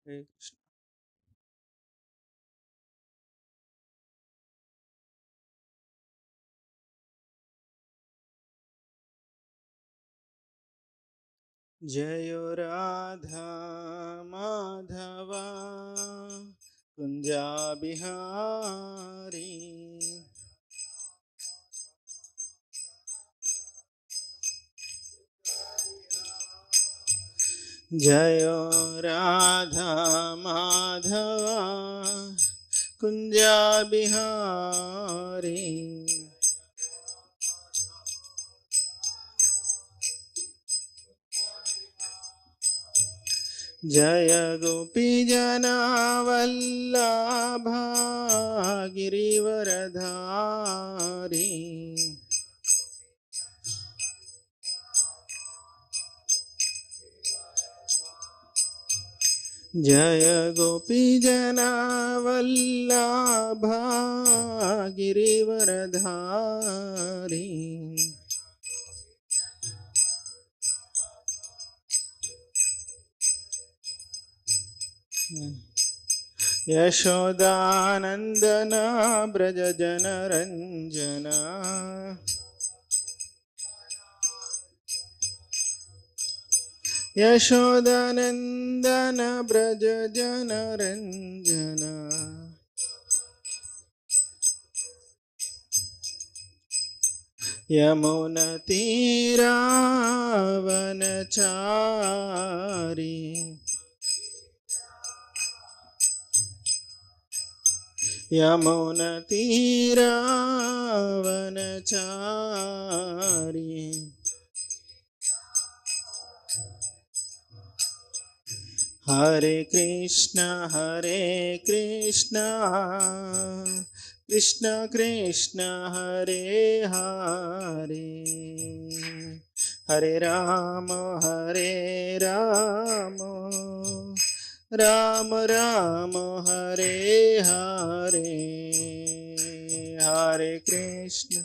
Hare Krishna. Jayo Radha Madhava Kunja Bihari Jayo Radha Madhava Kunja Bihari जय गोपी जना वल्लभा गिरिवरधारी जय गोपी जना वल्लभा गिरिवरधारी यशोदानंदन ब्रज जन रंजना यशोदानंदन ब्रज जन रंजना यमुना तीरावनचारी यमुना तीरावनचारी हरे कृष्णा कृष्ण कृष्ण हरे हरे हरे राम राम राम हरे हरे हरे कृष्ण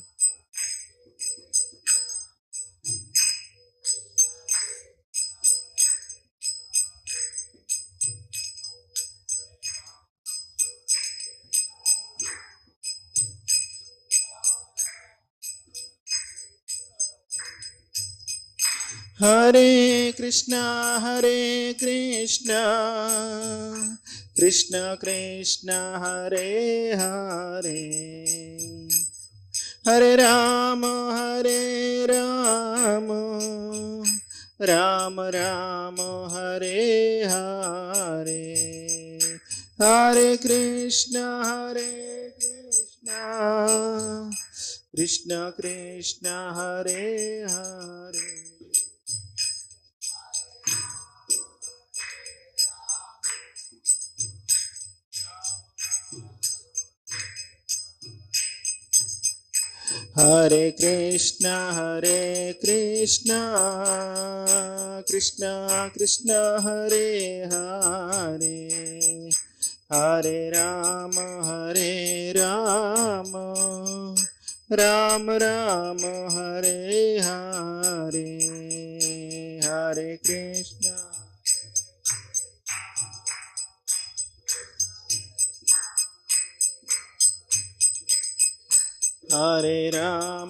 हरे कृष्णा कृष्ण कृष्ण हरे हरे हरे राम राम राम हरे हरे हरे कृष्णा कृष्ण कृष्ण हरे हरे हरे कृष्णा कृष्ण कृष्ण हरे हरे हरे राम राम राम हरे हरे हरे कृष्णा हरे राम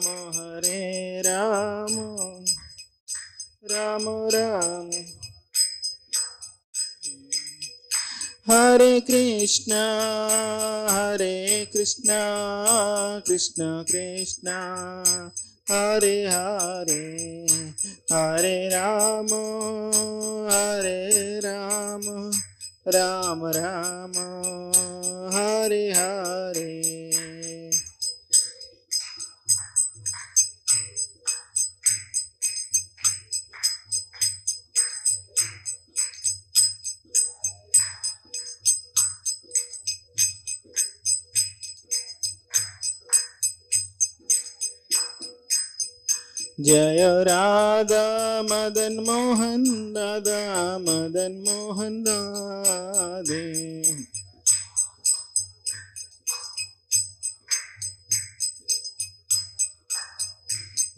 राम राम हरे कृष्णा कृष्ण कृष्ण हरे हरे हरे राम राम राम हरे हरे जय राधा मदन मोहन राधे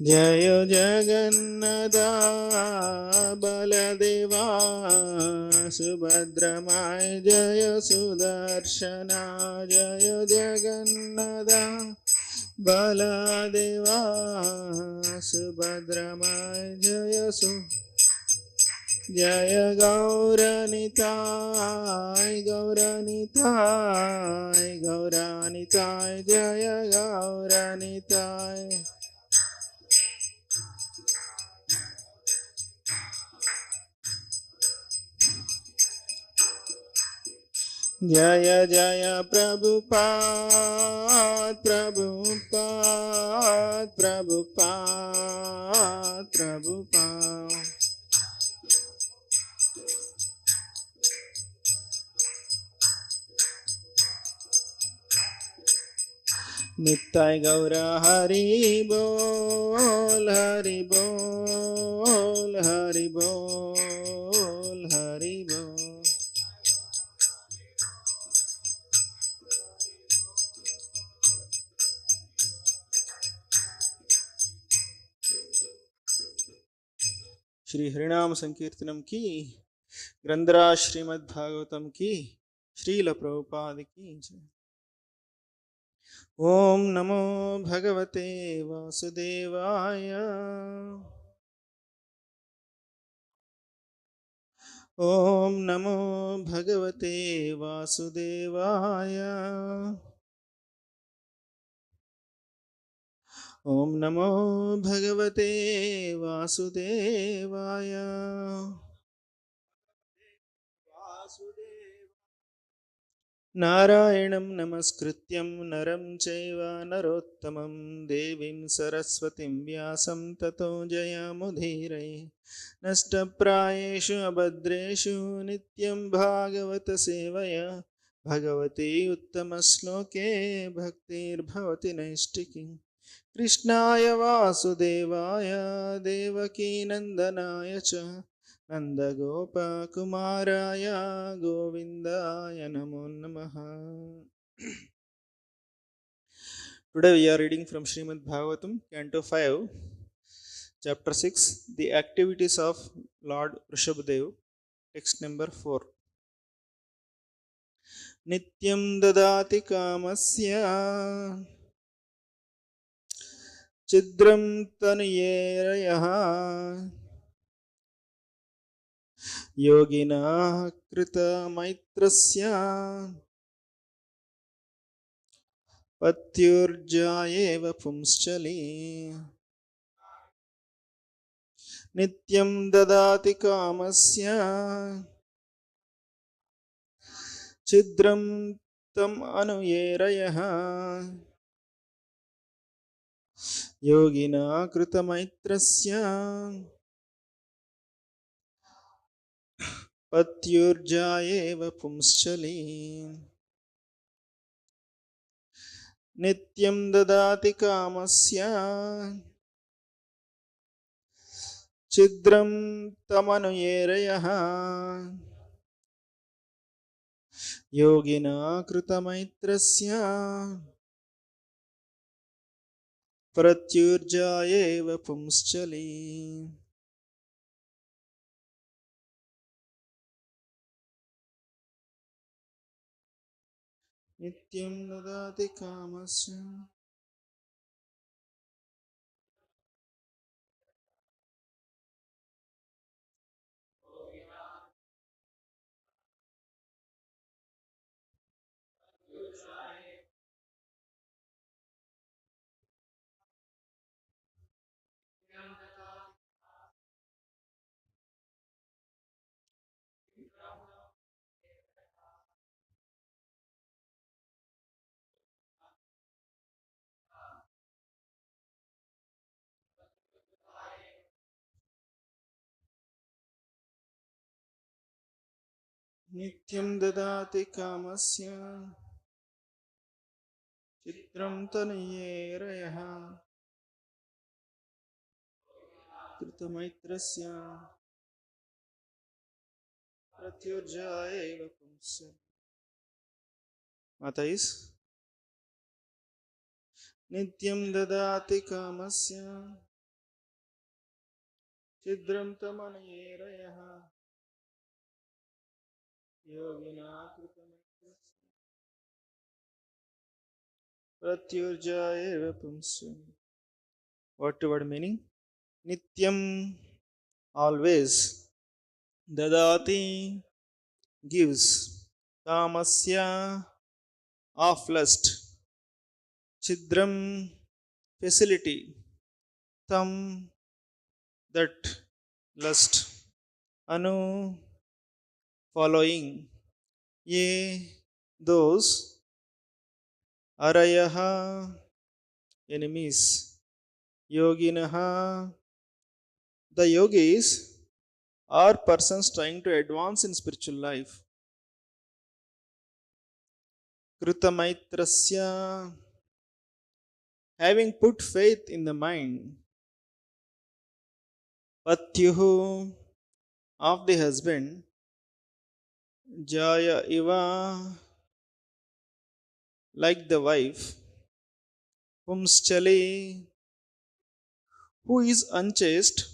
जय जगन्नाथ बलदेवा सुभद्रमाय जय सुदर्शना जय जगन्नाथ बलदेवा सुभद्रमाय जय जय गौरनिताय गौरनिताय गौरनिताय जय गौरनिताय जय जय प्रभुपाद प्रभुपाद प्रभुपाद प्रभुपाद नित्य गौर हरि बोल हरि बोल हरि बोल हरि बोल। श्री हरिनाम संकीर्तनम की, ग्रंथराज श्रीमद् भागवतम की, श्रील प्रभुपाद की जय। ओम नमो भगवते वासुदेवाय ओम नमो भगवते वासुदेवाय ओम नमो भगवते वासुदेवाय नारायणं नमस्कृत्यं नरं चैव नरोत्तमं देवीं सरस्वतीं व्यासं ततो जयमुदीरये। नष्टप्रायेषु अभद्रेषु नित्यं भागवत सेवया भगवती उत्तमश्लोके भक्तिर्भवति नैष्टिकी। कृष्णाय वासुदेवाय देवकीनन्दनाय च नन्दगोपकुमाराय गोविन्दाय नमो नमः। Today we are reading from Srimad Bhagavatam, Canto 5, Chapter 6, The Activities of Lord Rishabhadev, text number 4. Nityam dadati kamasya chidram tanuyerayaha योगिनः कृतमैत्रस्य पत्युर्जायेव पुंश्चली। नित्यं ददाति कामस्य छिद्रं तम् अनुयेरयः योगिनः कृतमैत्रस्य पत्युर्जायेव पुंश्चली। नित्यं ददाति कामस्य छिद्रं तमनुयेरयः योगिनः कृतमैत्रस्य प्रत्युर्जायेव पुंश्चली। नित्यं ददाति कामस्य नित्यं ददाति कामस्य चित्रं तनुयेरयः कृतमैत्रस्य प्रत्युर्जायेव पुंश्चली। माता इस नित्यं ददाति कामस्य छिद्रं तमनुयेरयः yogina kritamaitrasya pratyurjayeva pumsya. What word meaning? Nityam, always. Dadati, gives. Kamasya, of lust. Chidram, facility. Tam, that, lust. Anu, following. Ye, those. Arayaha, enemies. Yoginaha, the yogis are persons trying to advance in spiritual life. Krutamaitrasya, having put faith in the mind. Patyuhu, of the husband. Jaya iva, like the wife. Pumschali, who is unchaste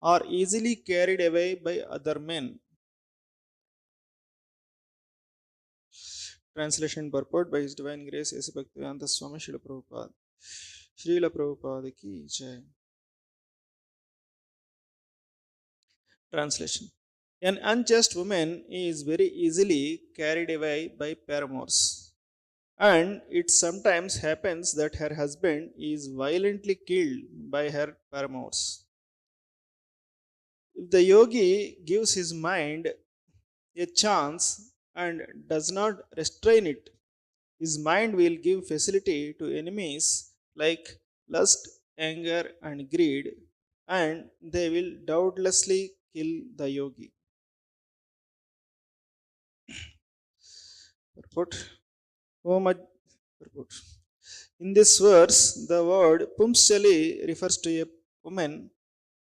or easily carried away by other men. Translation and purport by His Divine Grace A.C. Bhaktivedanta Swami Srila Prabhupada. Srila Prabhupada ki jai. Translation. An unchaste woman is very easily carried away by paramours, and it sometimes happens that her husband is violently killed by her paramours. If the yogi gives his mind a chance and does not restrain it, his mind will give facility to enemies like lust, anger, and greed, and they will doubtlessly kill the yogi. Purport. Purport. In this verse, the word pumschali refers to a woman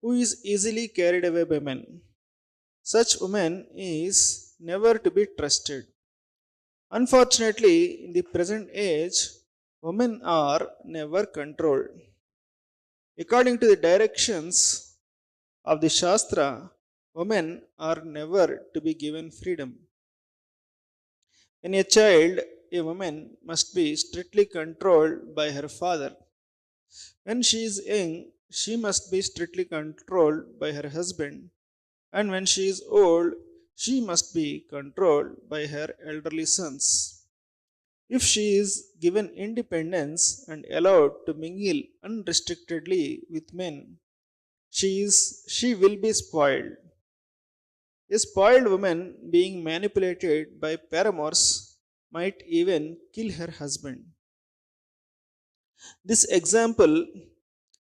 who is easily carried away by men. Such woman is never to be trusted. Unfortunately, in the present age, women are never controlled. According to the directions of the Shastra, women are never to be given freedom. When a child, a woman must be strictly controlled by her father. When she is young, she must be strictly controlled by her husband, and when she is old, she must be controlled by her elderly sons. If she is given independence and allowed to mingle unrestrictedly with men, she will be spoiled. A spoiled woman being manipulated by paramours might even kill her husband. This example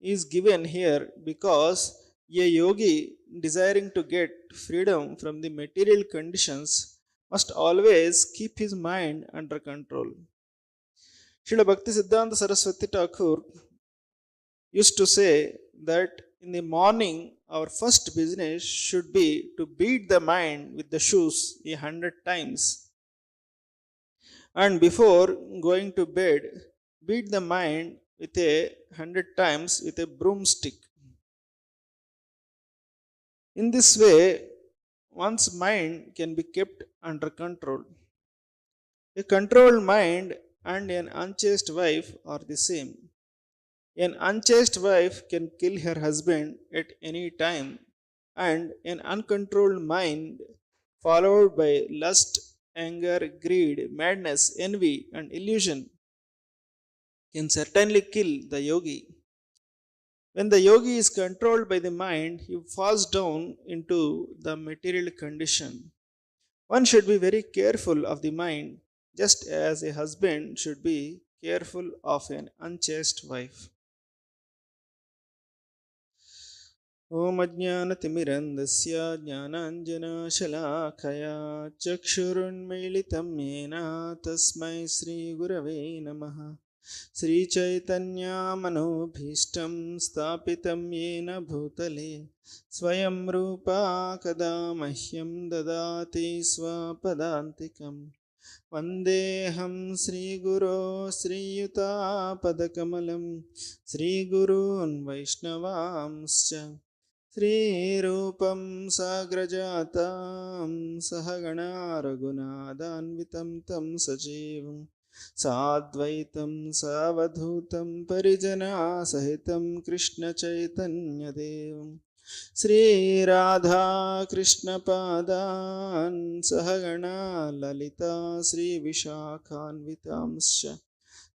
is given here because a yogi desiring to get freedom from the material conditions must always keep his mind under control. Srila Bhakti Siddhanta Saraswati Thakur used to say that in the morning our first business should be to beat the mind with the shoes 100 times, and before going to bed beat the mind with 100 times with a broomstick. In this way, one's mind can be kept under control. A controlled mind and an unchaste wife are the same. An unchaste wife can kill her husband at any time, and an uncontrolled mind, followed by lust, anger, greed, madness, envy, and illusion, can certainly kill the yogi. When the yogi is controlled by the mind, he falls down into the material condition. One should be very careful of the mind, just as a husband should be careful of an unchaste wife. ॐ अज्ञानतिमिरन्दस्य ज्ञानाञ्जनशलाखया चक्षुरुन्मीलितं येन तस्मै श्रीगुरवे नमः श्रीचैतन्यमनोभीष्टं स्थापितं येन भूतले स्वयं रूपा कदा मह्यं ददाति स्वपदान्तिकम् वन्देऽहं श्रीगुरो श्रीयुतापदकमलं श्रीगुरून् वैष्णवांश्च श्रीरूपं साग्रजातं सहगणा रघुनाथान्वितं तं सजीवं साद्वैतं सावधूतं परिजनासहितं कृष्णचैतन्यदेवं श्रीराधाकृष्णपादान् सहगणा ललिता श्रीविशाखान्वितांश्च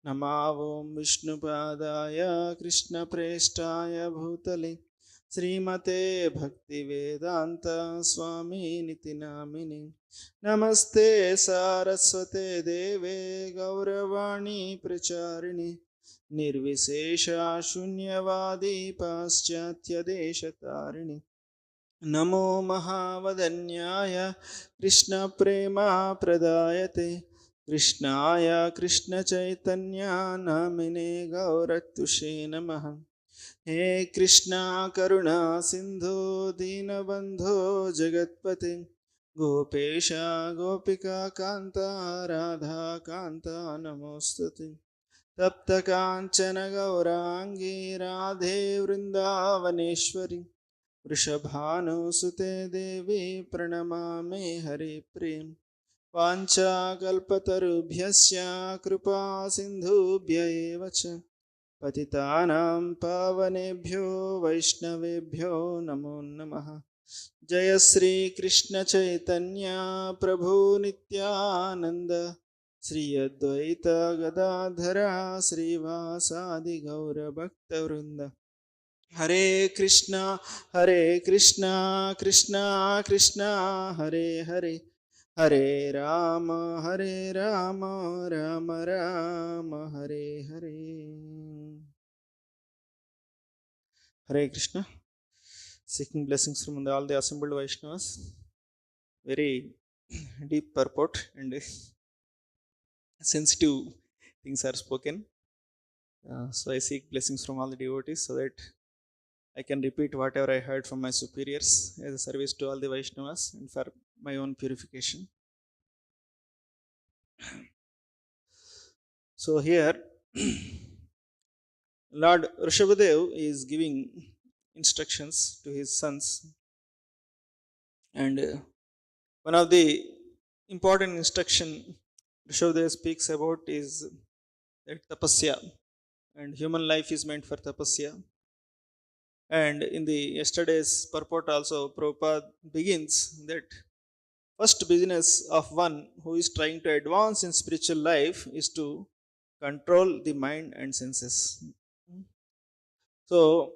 नमावों विष्णुपादाय कृष्णप्रेष्ठाय भूतले श्रीमते भक्तिवेदांत स्वामिनिति नामिने नमस्ते सारस्वते देवे गौरवाणी प्रचारिणे निर्विशेषा शून्यवादी पाश्चात्यदेशतारिणे नमो महावदन्याय कृष्णप्रेमा प्रदायते कृष्णाय कृष्णचैतन्य नामिने गौरत्युषे नमः हे कृष्णा करुणा सिंधु दीनबंधो जगत्पते गोपेश गोपिका कांता राधा कांता नमोस्तुते तप्त कांचन गौरांगी राधे वृंदावनेश्वरी वृषभानुसुते देवी प्रणमामि हरिप्रियं वाञ्छाकल्पतरुभ्यश्च कृपा सिन्धुभ्य एव च पतितानां पावनेभ्यो वैष्णवेभ्यो नमो नमः जय श्री कृष्ण चैतन्य प्रभु नित्यानंद श्री अद्वैत गदाधरा श्रीवासादि गौरभक्तवृंद हरे Krishna Krishna Krishna Hare Hare Hare Ram Ram Ram Hare Hare Hare Krishna. Seeking blessings from all the assembled Vaishnavas. Very deep purport and sensitive things are spoken. So I seek blessings from all the devotees so that I can repeat whatever I heard from my superiors as a service to all the Vaishnavas and for my own purification. So here, Lord Rishabhadev is giving instructions to his sons, and one of the important instruction Rishabhadev speaks about is that tapasya, and human life is meant for tapasya. And in the yesterday's purport also, Prabhupada begins that first business of one who is trying to advance in spiritual life is to control the mind and senses. So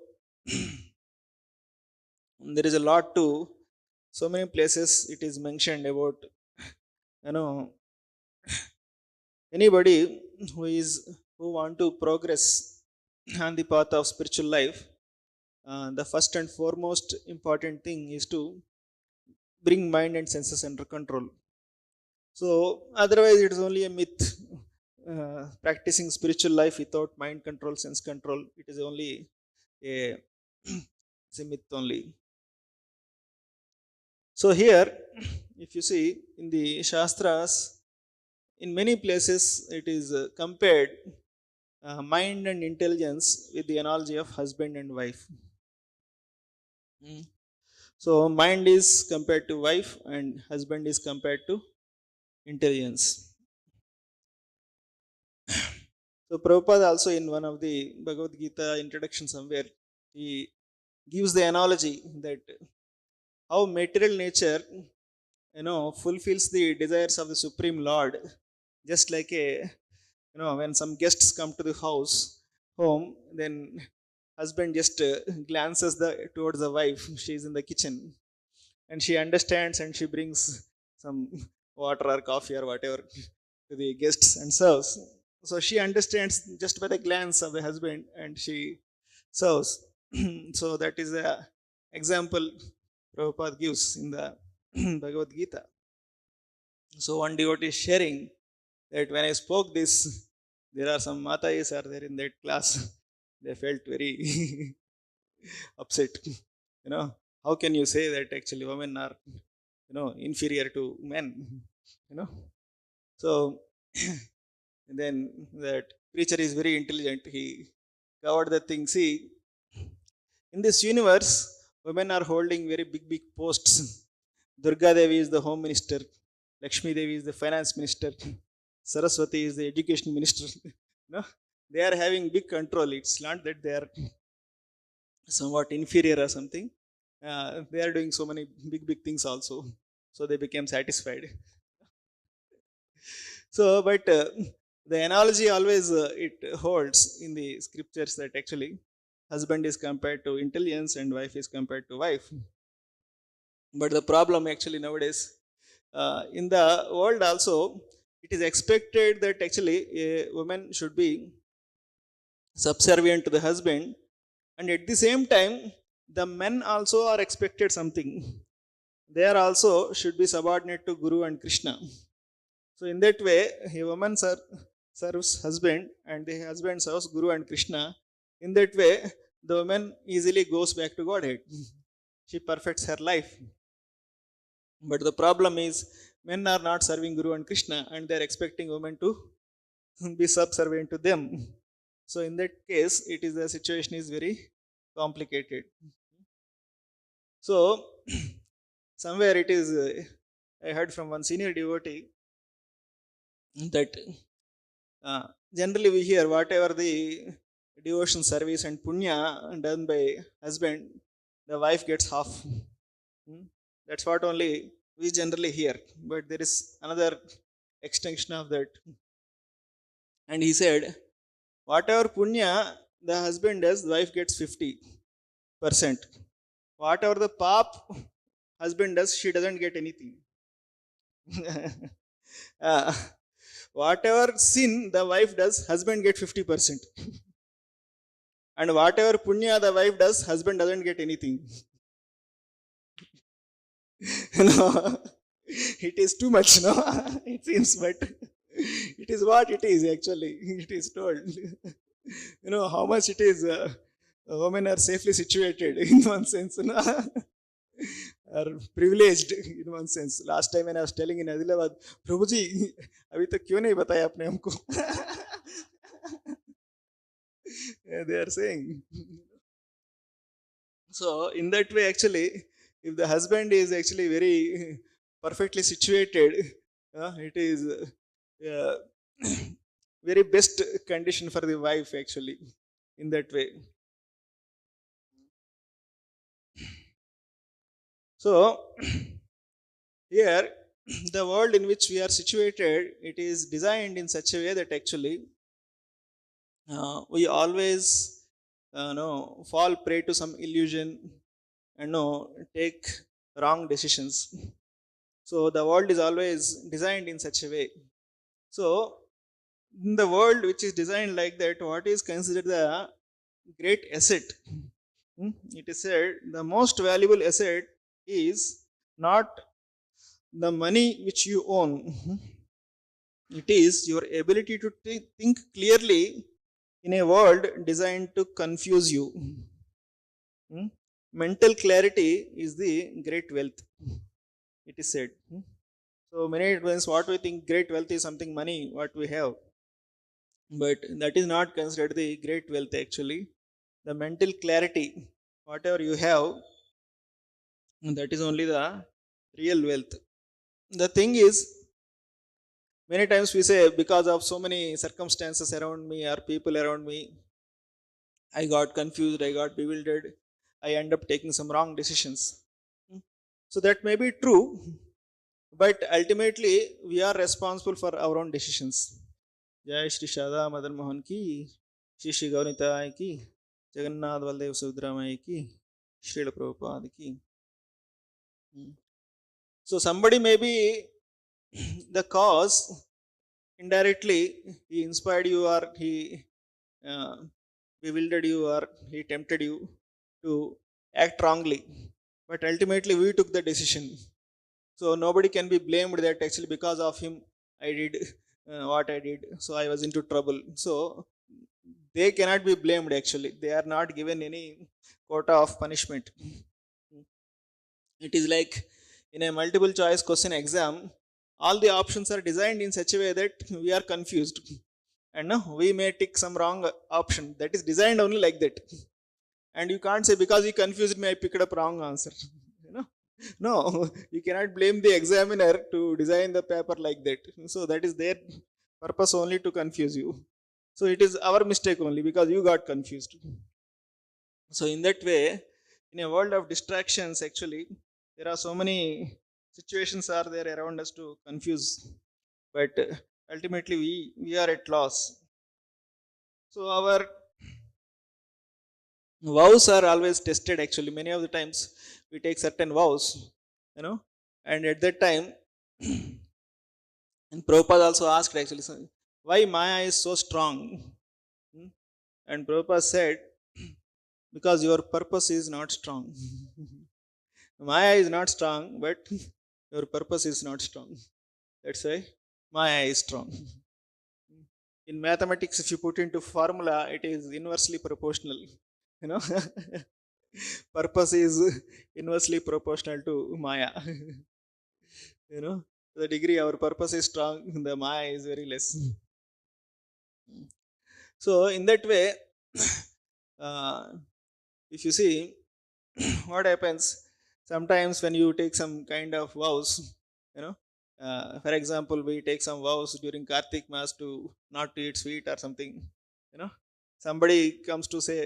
there is a lot to so many places it is mentioned about, you know, anybody who want to progress on the path of spiritual life, the first and foremost important thing is to bring mind and senses under control. So otherwise it is only a myth. Practicing spiritual life without mind control, sense control, it is only a, it's a myth only. So here, if you see in the Shastras, in many places it is compared mind and intelligence with the analogy of husband and wife. Mm. So mind is compared to wife and husband is compared to intelligence. So Prabhupada also in one of the Bhagavad Gita introduction somewhere, he gives the analogy that how material nature, you know, fulfills the desires of the Supreme Lord, just like a, you know, when some guests come to the house home, then husband just glances towards the wife, she is in the kitchen, and she understands and she brings some water or coffee or whatever to the guests and serves. So she understands just by the glance of the husband and she serves. So that is the example Prabhupada gives in the Bhagavad Gita. So one devotee is sharing that when I spoke this, there are some Matais are there in that class. They felt very upset. You know, how can you say that actually women are, you know, inferior to men? You know, so then that preacher is very intelligent. He covered the thing. See, in this universe, women are holding very big posts. Durga Devi is the home minister, Lakshmi Devi is the finance minister, Saraswati is the education minister. No, they are having big control. It's not that they are somewhat inferior or something. They are doing so many big things also. So they became satisfied. So, but the analogy always it holds in the scriptures that actually husband is compared to intelligence and wife is compared to wife. But the problem actually nowadays in the world also, it is expected that actually a woman should be subservient to the husband, and at the same time, the men also are expected something. They are also should be subordinate to Guru and Krishna. So in that way, a woman serves husband and the husband serves Guru and Krishna. In that way, the woman easily goes back to Godhead. She perfects her life. But the problem is, men are not serving Guru and Krishna and they are expecting women to be subservient to them. So in that case, it is the situation is very complicated. So somewhere it is, I heard from one senior devotee that generally we hear whatever the devotion service and punya done by husband, the wife gets half. That's what only we generally hear. But there is another extension of that. And he said, whatever punya the husband does, the wife gets 50%. Whatever the pap husband does, she doesn't get anything. uh, whatever sin the wife does, husband get 50%. And whatever punya the wife does, husband doesn't get anything. It is too much, no? It seems, but it is what it is actually. It is told. How much it is. Women are safely situated in one sense, are privileged in one sense. Last time when I was telling in Hyderabad, Prabhu ji, अभी तक क्यों नहीं बताया आपने हमको? They are saying. So in that way, actually, if the husband is actually very perfectly situated, it is very best condition for the wife actually. In that way. So here, the world in which we are situated, it is designed in such a way that actually we always fall prey to some illusion and take wrong decisions. So the world is always designed in such a way. So in the world which is designed like that, what is considered the great asset? It is said the most valuable asset is not the money which you own. It is your ability to think clearly in a world designed to confuse you. Mental clarity is the great wealth, it is said. So many times what we think great wealth is something money, what we have. But that is not considered the great wealth actually. The mental clarity, whatever you have, that is only the real wealth. The thing is, many times we say because of so many circumstances around me or people around me, I got confused, I got bewildered, I end up taking some wrong decisions. So that may be true, but ultimately we are responsible for our own decisions. Jai Shri Shada Madan Mohan ki, Shri Shri Gaunita ki, Jagannath Baldev Subramaya ki, Srila Prabhupada ki. So somebody may be the cause, indirectly he inspired you or he bewildered you or he tempted you to act wrongly, but ultimately we took the decision. So nobody can be blamed that actually because of him I did what I did, so I was into trouble. So they cannot be blamed actually. They are not given any quota of punishment. It is like in a multiple choice question exam, all the options are designed in such a way that we are confused. And we may tick some wrong option that is designed only like that. And you can't say, because he confused me, I picked up wrong answer. You know, no, you cannot blame the examiner to design the paper like that. So that is their purpose only to confuse you. So it is our mistake only because you got confused. So in that way, in a world of distractions, actually, there are so many situations are there around us to confuse. But ultimately, we are at loss. So our vows are always tested. Actually, many of the times we take certain vows, you know, and at that time, and Prabhupada also asked actually, "So, why Maya is so strong?" Hmm? And Prabhupada said, because your purpose is not strong. Maya is not strong, but your purpose is not strong. That's why Maya is strong. In mathematics, if you put into formula, it is inversely proportional. You know, purpose is inversely proportional to Maya. You know, to the degree our purpose is strong, the Maya is very less. So, in that way, uh, if you see what happens sometimes when you take some kind of vows, you know, for example, we take some vows during Kartik Mass to not to eat sweet or something, you know, somebody comes to say,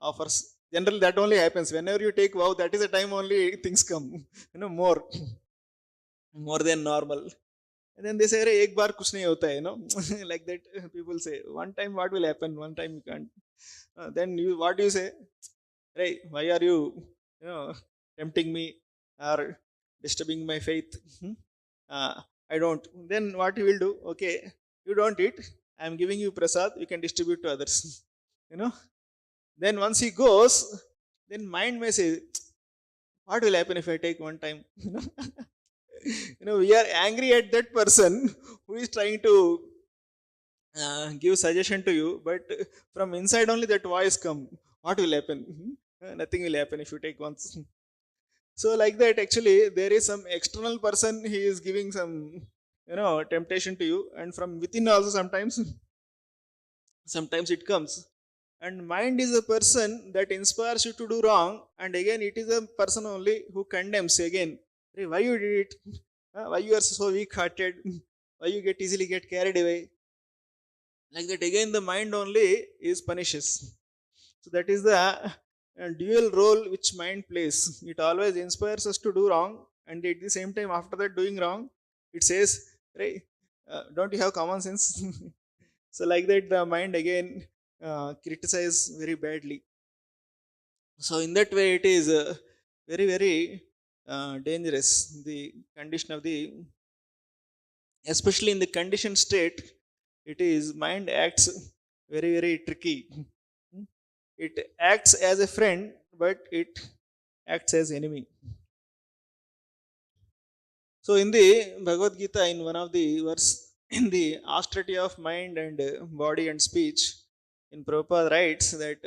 offers. Generally, that only happens whenever you take vow. That is the time only things come, you know, more than normal. And then they say, "Arey, ek bar kuch nahi hota hai," you know, like that. People say, one time what will happen, one time you can't. Then you, what do you say? Hey, why are you, you know, tempting me or disturbing my faith? Hmm? I don't. Then what you will do? Okay, you don't eat. I am giving you prasad. You can distribute to others. You know. Then once he goes, then mind may say, "What will happen if I take one time?" You know. You know, we are angry at that person who is trying to give suggestion to you, but from inside only that voice come. What will happen? Nothing will happen if you take once. So like that, actually, there is some external person, he is giving some, you know, temptation to you, and from within also sometimes it comes. And mind is a person that inspires you to do wrong, and again it is a person only who condemns again. "Hey, why you did it? Why you are so weak hearted? Why you get easily get carried away?" Like that, again the mind only is punishes. So that is the dual role which mind plays. It always inspires us to do wrong, and at the same time, after that doing wrong, it says, "Hey, don't you have common sense?" So like that, the mind again criticize very badly. So in that way, it is very very dangerous. The condition of the, especially in the conditioned state, it is mind acts very very tricky. It acts as a friend, but it acts as enemy. So in the Bhagavad Gita, in one of the verse, in the austerity of mind and body and speech, in Prabhupada writes that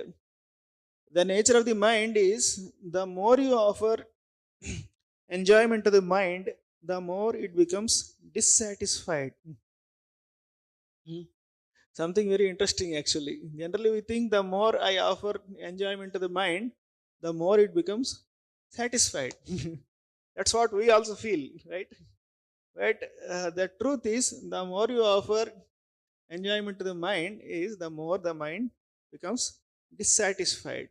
the nature of the mind is, the more you offer enjoyment to the mind, the more it becomes dissatisfied. Hmm. Something very interesting actually. Generally, we think the more I offer enjoyment to the mind, the more it becomes satisfied. That's what we also feel, right? But the truth is, the more you offer enjoyment to the mind, is the more the mind becomes dissatisfied.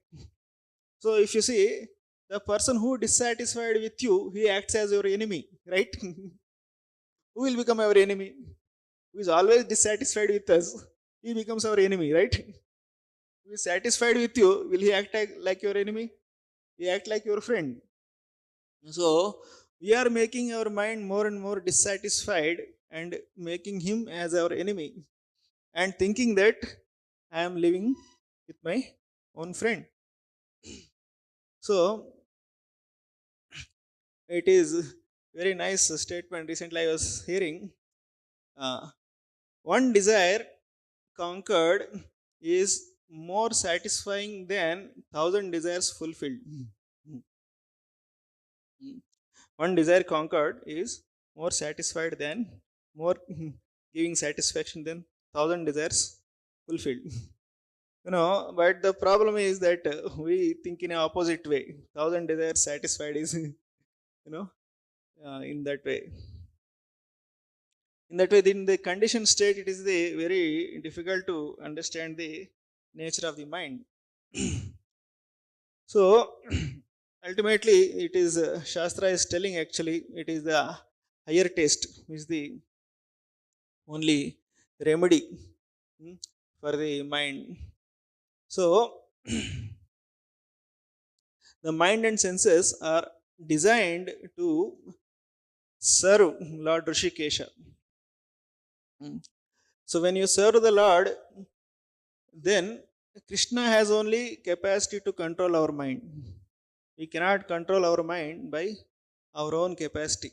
So if you see, the person who dissatisfied with you, he acts as your enemy, right? Who will become our enemy? Who is always dissatisfied with us, he becomes our enemy, right? Who is satisfied with you, will he act like your enemy? He act like your friend. So we are making our mind more and more dissatisfied and making him as our enemy, and thinking that I am living with my own friend. So it is very nice statement. Recently, I was hearing, uh, one desire conquered is more satisfying than thousand desires fulfilled. One desire conquered is more satisfied than, more giving satisfaction than thousand desires fulfilled. But the problem is that we think in an opposite way. Thousand desires satisfied is, in that way. In that way, in the conditioned state, it is the very difficult to understand the nature of the mind. So, ultimately, it is Shastra is telling actually it is the higher taste is the only remedy for the mind. So, the mind and senses are designed to serve Lord Rishikesha. So, when you serve the Lord, then Krishna has only capacity to control our mind. We cannot control our mind by our own capacity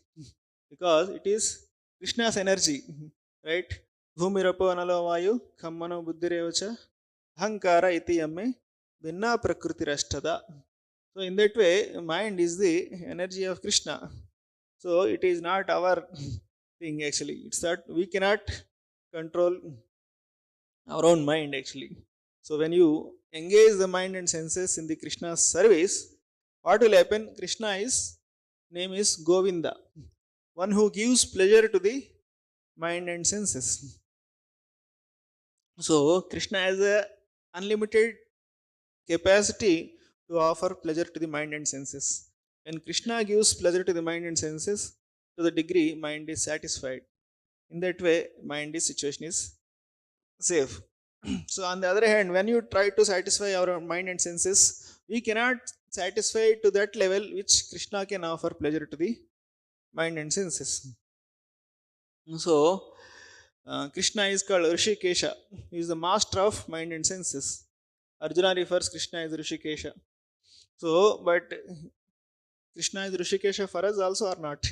because it is Krishna's energy, right? Bhumirapo analo vayu kammano buddhirevacha ahankara iti yamme vinna prakriti rashtada. So in that way, mind is the energy of Krishna. So it is not our thing actually. It's that we cannot control our own mind actually. So when you engage the mind and senses in the Krishna's service, what will happen? Krishna is name is Govinda, one who gives pleasure to the mind and senses. So Krishna has a unlimited capacity to offer pleasure to the mind and senses. When Krishna gives pleasure to the mind and senses, to the degree mind is satisfied. In that way, mind is situation is safe. So on the other hand, when you try to satisfy our mind and senses, we cannot satisfy to that level which Krishna can offer pleasure to the mind and senses. So Krishna is called Rishikesha. He is the master of mind and senses. Arjuna refers Krishna as Rishikesha. So, but Krishna is Rishikesha for us also or not?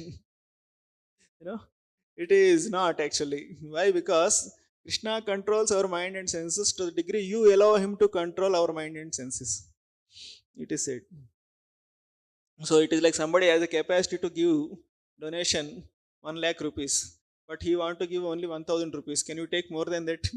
It is not actually. Why? Because Krishna controls our mind and senses to the degree you allow him to control our mind and senses. It is said. So it is like somebody has a capacity to give donation 1 lakh rupees, but he want to give only 1000 rupees. Can you take more than that?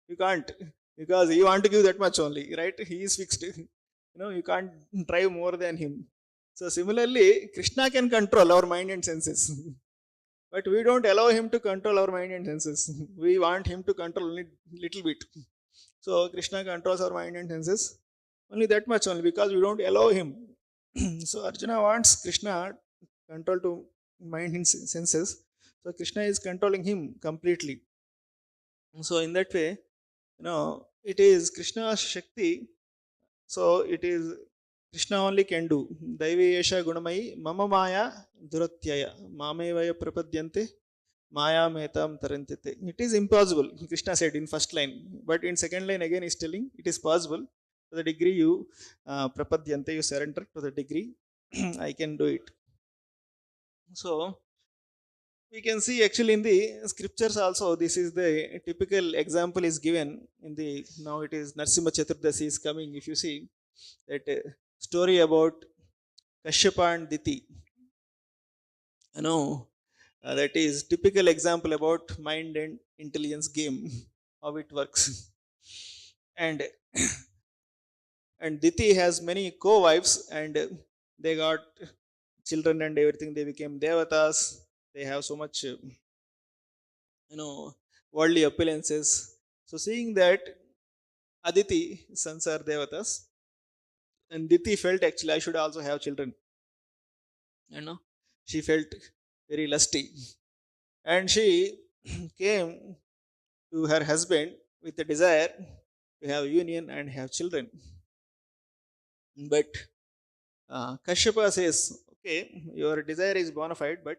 You can't, because he want to give that much only, right? He is fixed. You can't try more than him. So similarly, Krishna can control our mind and senses. But we don't allow him to control our mind and senses. We want him to control only little bit. So Krishna controls our mind and senses only that much only because we don't allow him. So Arjuna wants Krishna control to mind and senses. So Krishna is controlling him completely. So in that way, it is Krishna's Shakti. So it is Krishna only can do. Daiviyesha gunamai mama maya duratyaya mamevaya prapadyante maya metam tarantite. It is impossible, Krishna said in first line. But in second line again is telling it is possible. To the degree you prapadyante, you surrender, to the degree I can do it. So we can see actually in the scriptures also, this is the typical example is given in the, now it is Narsimha Chaturdasi is coming. If you see that story about Kashyapa and Diti, that is typical example about mind and intelligence game, how it works. and and Diti has many co-wives, and they got children and everything. They became devatas. They have so much worldly appearances. So seeing that Aditi sons are devatas, and Diti felt actually I should also have children. She felt very lusty, and she came to her husband with a desire to have union and have children. But Kashyapa says, okay, your desire is bona fide, but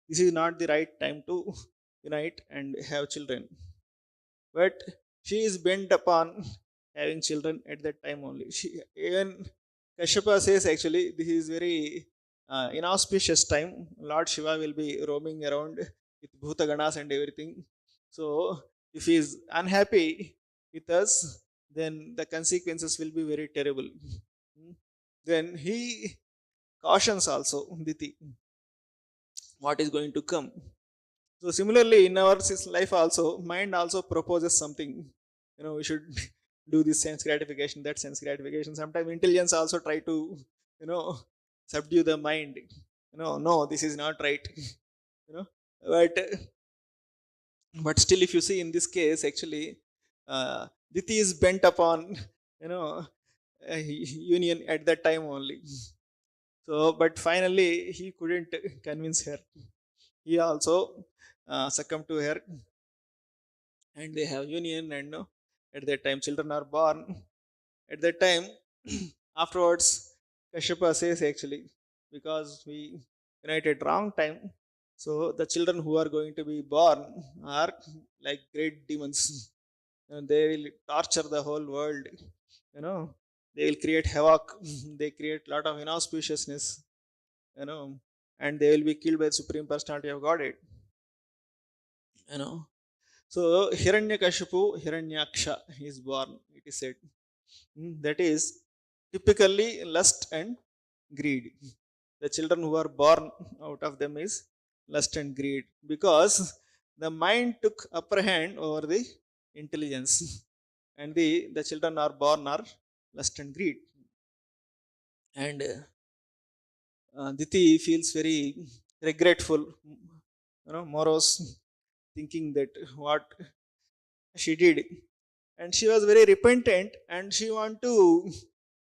this is not the right time to unite and have children. But she is bent upon having children at that time only. Even Kashyapa says actually this is very inauspicious time. Lord Shiva will be roaming around with Bhuta Ganas and everything. So if he is unhappy with us, then the consequences will be very terrible. Then he cautions also Diti what is going to come. So similarly, in our life also, mind also proposes something. We should do this sense gratification, that sense gratification. Sometimes intelligence also try to, you know, subdue the mind. No, this is not right. you know, but still, if you see in this case, actually, Diti is bent upon, you know, union at that time only. So, but finally, he couldn't convince her. He also succumbed to her, and they have union. And no, at that time, children are born. At that time, afterwards, Kashyapa says actually, because we united wrong time, so the children who are going to be born are like great demons, and they will torture the whole world. You know, they will create havoc. They create lot of inauspiciousness. You know, and they will be killed by the supreme personality of Godhead. You know, so Hiranyakashipu, Hiranyaksha is born. It is said. That is typically lust and greed. The children who are born out of them is lust and greed, because the mind took upper hand over the intelligence, and the children are born are lust and greed. And Diti feels very regretful, morose, thinking that what she did, and she was very repentant, and she want to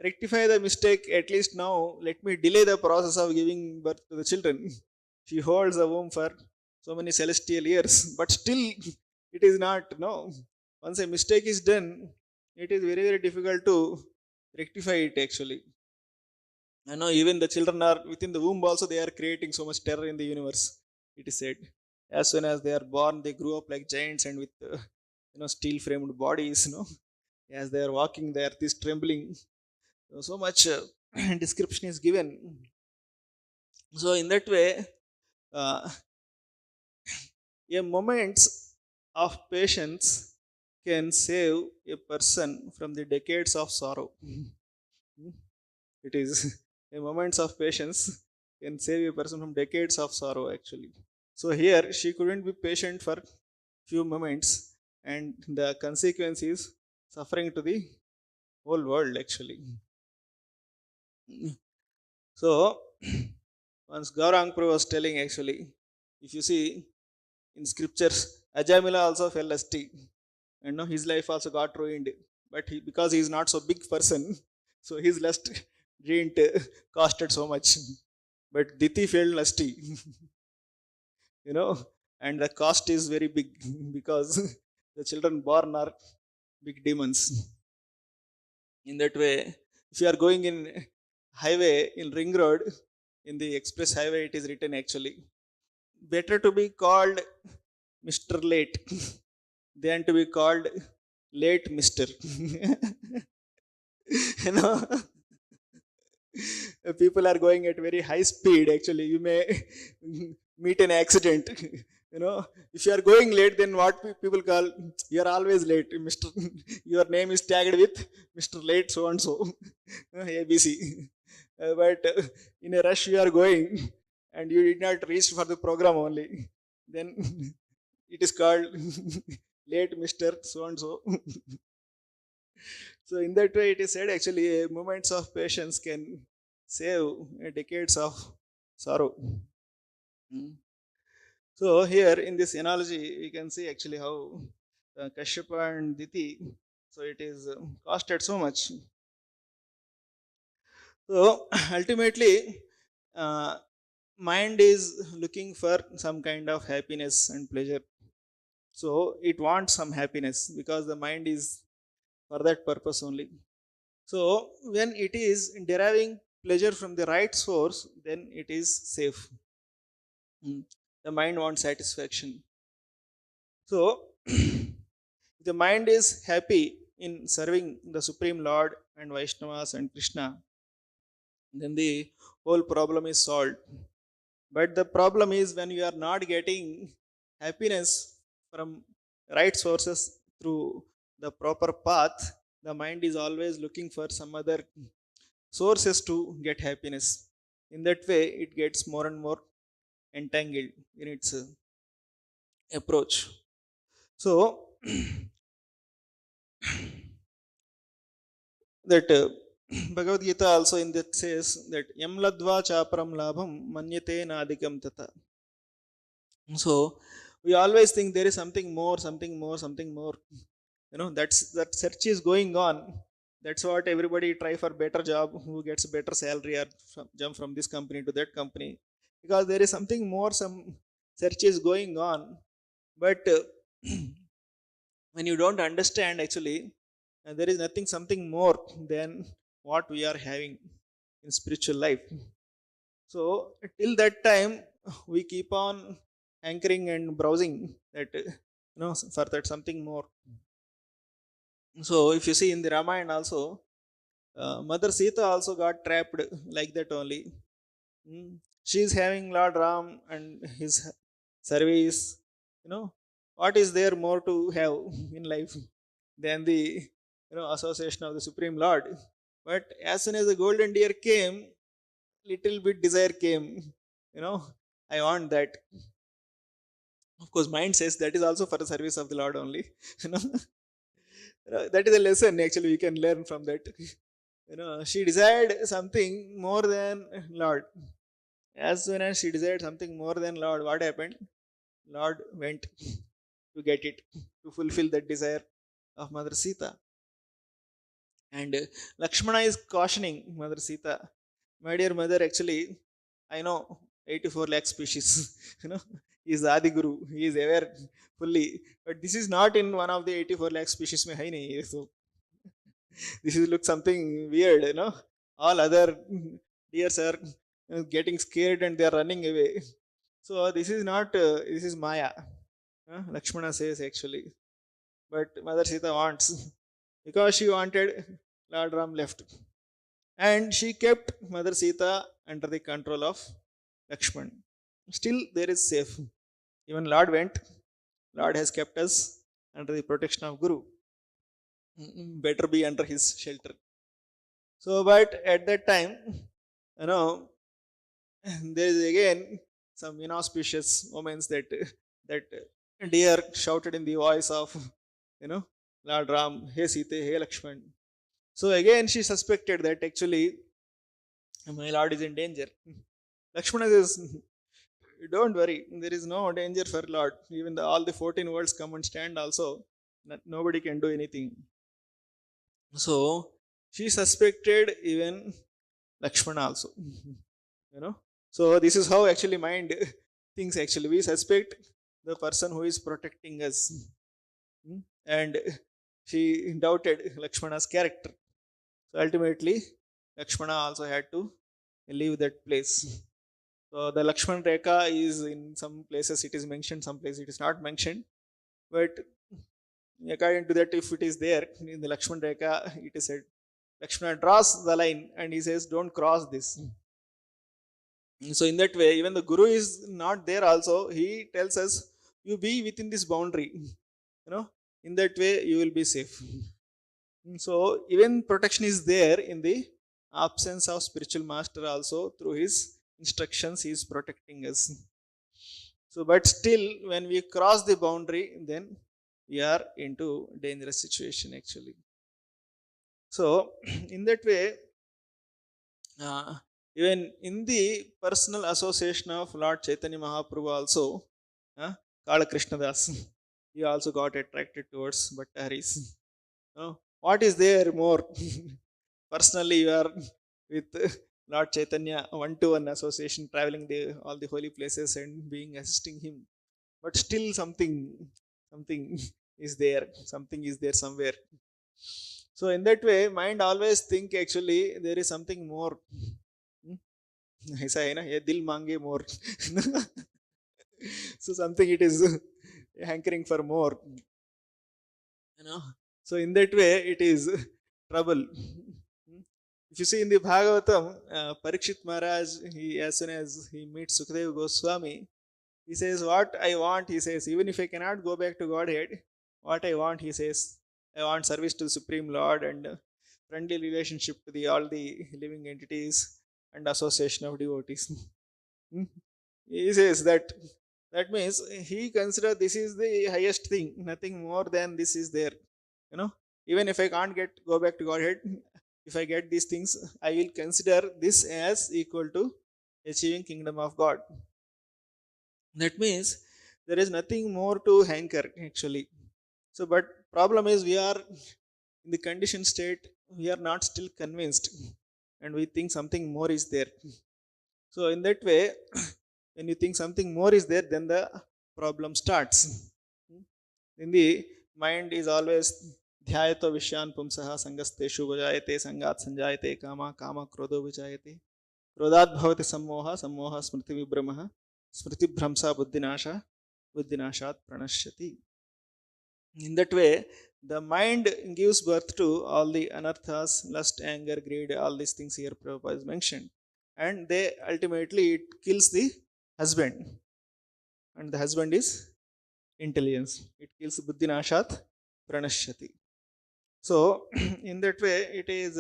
rectify the mistake. At least now let me delay the process of giving birth to the children. She holds the womb for so many celestial years, but still it is not, no, once a mistake is done, it is very very difficult to rectify it actually. I know even the children are within the womb also, they are creating so much terror in the universe. It is said, as soon as they are born, they grow up like giants, and with steel framed bodies, as they are walking, the earth is trembling. So much description is given. So in that way, uh, a moment of patience can save a person from the decades of sorrow. It is a moments of patience can save a person from decades of sorrow actually. So here she couldn't be patient for few moments, and the consequence is suffering to the whole world actually. So once Gaurang Prabhu was telling actually, if you see in scriptures, Ajamila also fell lusty, and now his life also got ruined. But because he is not so big person, so his lust didn't costed so much. But Diti fell lusty, you know, and the cost is very big because the children born are big demons. In that way, if you are going in highway in ring road, in the express highway, it is written actually, better to be called Mr. Late than to be called late Mr. you know, people are going at very high speed. Actually, you may meet an accident. If you are going late, then what people call, you are always late, Mr. Your name is tagged with Mr. Late so and so, ABC. But in a rush, you are going, and you did not reach for the program only. Then it is called late Mr. So and so. So in that way, it is said actually, moments of patience can save decades of sorrow. Mm. So here in this analogy, we can see actually how Kashyapa and Diti, so it is costed so much. So ultimately, uh, mind is looking for some kind of happiness and pleasure. So it wants some happiness because the mind is for that purpose only. So when it is deriving pleasure from the right source, then it is safe. The mind wants satisfaction. So the mind is happy in serving the Supreme Lord and Vaishnavas and Krishna, then the whole problem is solved. But the problem is when you are not getting happiness from right sources through the proper path, the mind is always looking for some other sources to get happiness. In that way, it gets more and more entangled in its approach. So, that Bhagavad Gita also in that says that yam ladva chaparam labham manyate nadikam tata. So we always think there is something more, something more, something more. That search is going on. That's what everybody try for better job, who gets better salary or jump from this company to that company, because there is something more. Some search is going on, but when you don't understand actually, there is nothing something more than what we are having in spiritual life. So till that time we keep on anchoring and browsing that for that something more. So if you see in the Ramayana also, Mother Sita also got trapped like that only. She is having Lord Ram and his service. What is there more to have in life than the association of the Supreme Lord? But as soon as the golden deer came, little bit desire came. You know, I want that. Of course, mind says that is also for the service of the Lord only. You know, that is a lesson actually we can learn from that. She desired something more than Lord. As soon as she desired something more than Lord, what happened? Lord went to get it, to fulfill that desire of Mother Sita. And Lakshmana is cautioning Mother Sita, my dear mother, actually, I know 84 lakh species, he is the Adi Guru, he is aware fully, but this is not in one of the 84 lakh species. Mein hai nahi hai. So this is look something weird. All other deers are getting scared and they are running away. So this is not, this is Maya. Lakshmana says actually. But Mother Sita wants, because she wanted, Lord Ram left. And she kept Mother Sita under the control of Lakshman. Still, there is safe. Even Lord went, Lord has kept us under the protection of Guru. Better be under his shelter. So, but at that time, you know, there is again some inauspicious moments that deer shouted in the voice of Lord Ram, hey Sita, hey Lakshman. So again she suspected that actually my Lord is in danger. Lakshmana says, don't worry, there is no danger for Lord. Even all the 14 worlds come and stand also, nobody can do anything. So she suspected even Lakshmana also. you know so this is how actually mind thinks. Actually we suspect the person who is protecting us. And she doubted Lakshmana's character. So ultimately Lakshmana also had to leave that place. So the Lakshman Rekha is, in some places it is mentioned, some places it is not mentioned, but according to that, if it is there in the Lakshman Rekha, it is said Lakshmana draws the line and he says don't cross this. So in that way, even the Guru is not there also, he tells us you be within this boundary. In that way you will be safe. So even protection is there in the absence of spiritual master also. Through his instructions he is protecting us. So but still when we cross the boundary, then we are into dangerous situation actually. So in that way, uh, even in the personal association of Lord Chaitanya Mahaprabhu also, Kala Krishna Das, he also got attracted towards Bhattaris. What is there more? Personally, you are with Lord Chaitanya, one-to-one association, traveling all the holy places and being assisting him. But still something is there. Something is there somewhere. So in that way, mind always think actually there is something more. ऐसा है ना, ये दिल मांगे more. So something it is hankering for more. So in that way it is trouble. If you see in the Bhagavatam, Parikshit Maharaj, as soon as he meets Sukadeva Goswami, he says, what I want, he says, even if I cannot go back to Godhead, what I want, he says, I want service to the Supreme Lord and friendly relationship to all the living entities and association of devotees. He says that means he considers this is the highest thing, nothing more than this is there. Even if I can't go back to Godhead, if I get these things, I will consider this as equal to achieving kingdom of God. That means there is nothing more to hanker actually. So, but problem is we are in the conditioned state. We are not still convinced, and we think something more is there. So, in that way, when you think something more is there, then the problem starts. In the mind is always ध्यायतो विषयान् पुंसः संगस्तेषु भजायते संगात् संजायते कामा कामा क्रोधो विजायते क्रोधात् भवति सम्मोहः सम्मोहः स्मृति विभ्रमः स्मृति भ्रंशा बुद्धिनाशः बुद्धिनाशात् प्रणश्यति. In that way, the mind gives birth to all the anarthas, lust, anger, greed, all these things here Prabhupada is mentioned, and they ultimately it kills the husband, and the husband is intelligence. It kills buddhinashat pranashyati. So in that way, it is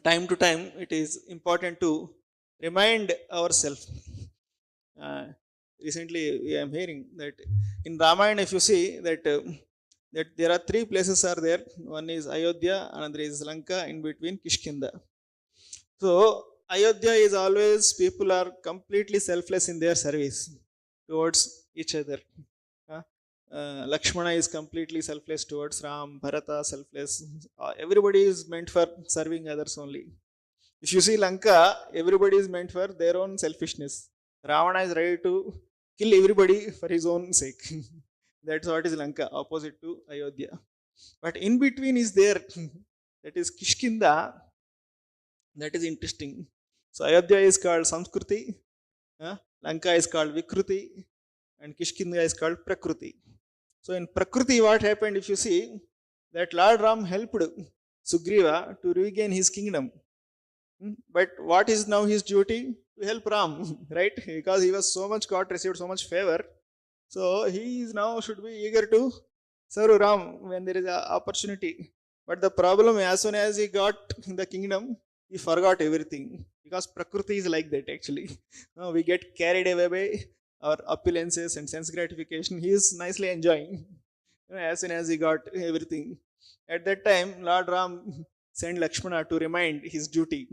time to time it is important to remind ourselves. uh, Recently I am hearing that in Ramayana, if you see that that there are three places are there. One is Ayodhya, another is Lanka, in between Kishkinda. So Ayodhya is always people are completely selfless in their service towards each other. Uh, Lakshmana is completely selfless towards Ram, Bharata selfless. Everybody is meant for serving others only. If you see Lanka, everybody is meant for their own selfishness. Ravana is ready to kill everybody for his own sake. That's what is Lanka, opposite to Ayodhya. But in between is there, that is Kishkinda. That is interesting. So Ayodhya is called Samskruti, Lanka is called Vikruti, and Kishkinda is called Prakruti. So in Prakriti, what happened, if you see, that Lord Ram helped Sugriva to regain his kingdom. But what is now his duty? To help Ram, right? Because he was so much God, received so much favor. So he is now should be eager to serve Ram when there is an opportunity. But the problem, as soon as he got the kingdom, he forgot everything. Because Prakriti is like that actually. We get carried away by our opulences and sense gratification. He is nicely enjoying. As soon as he got everything. At that time, Lord Ram sent Lakshmana to remind his duty.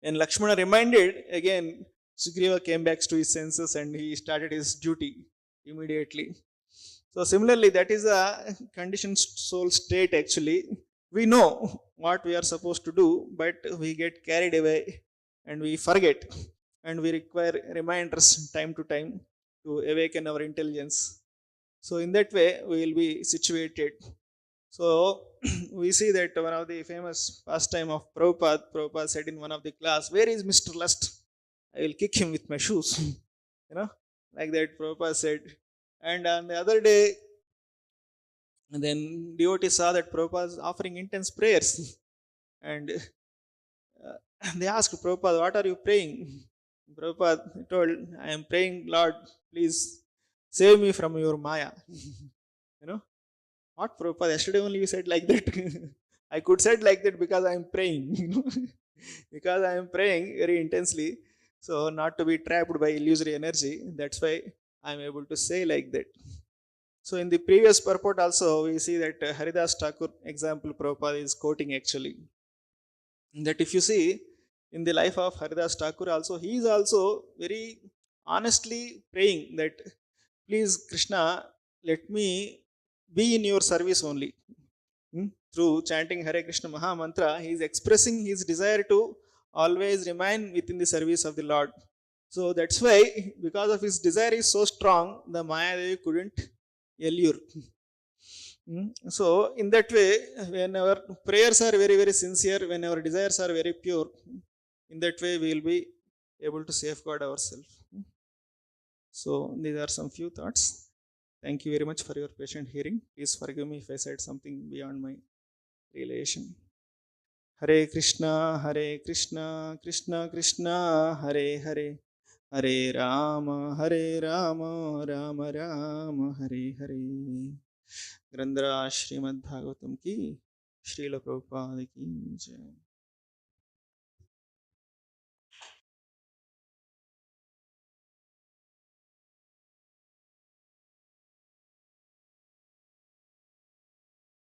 And Lakshmana reminded, again, Sugriva came back to his senses and he started his duty immediately. So similarly, that is a conditioned soul state actually. We know what we are supposed to do, but we get carried away and we forget, and we require reminders time to time to awaken our intelligence. So in that way, we will be situated. So we see that one of the famous pastime of Prabhupada said in one of the class, "Where is Mr. Lust? I will kick him with my shoes." Like that Prabhupada said. And on the other day, then devotees saw that Prabhupada is offering intense prayers. And they asked Prabhupada, "What are you praying?" Prabhupada told, "I am praying, Lord, please save me from your Maya." you know What, Prabhupada? Yesterday only you said like that. I could said like that because I am praying. Because I am praying very intensely. So not to be trapped by illusory energy. That's why I am able to say like that. So in the previous purport also, we see that Haridas Thakur example Prabhupada is quoting actually. That if you see in the life of Haridas Thakur also, he is also very honestly praying that, please Krishna, let me be in your service only. Through chanting Hare Krishna Maha Mantra, he is expressing his desire to always remain within the service of the Lord. So that's why, because of his desire is so strong, the Maya Devi couldn't allure. So in that way, when our prayers are very, very sincere, when our desires are very pure, in that way we will be able to safeguard ourselves. So these are some few thoughts. Thank you very much for your patient hearing. Please forgive me if I said something beyond my relation. Hare Krishna, Krishna Krishna, Hare Hare, Hare Rama, Rama Rama, Hare Hare. ग्रंथराज Shrimad Bhagavatam की, श्रील प्रभुपाद की जय.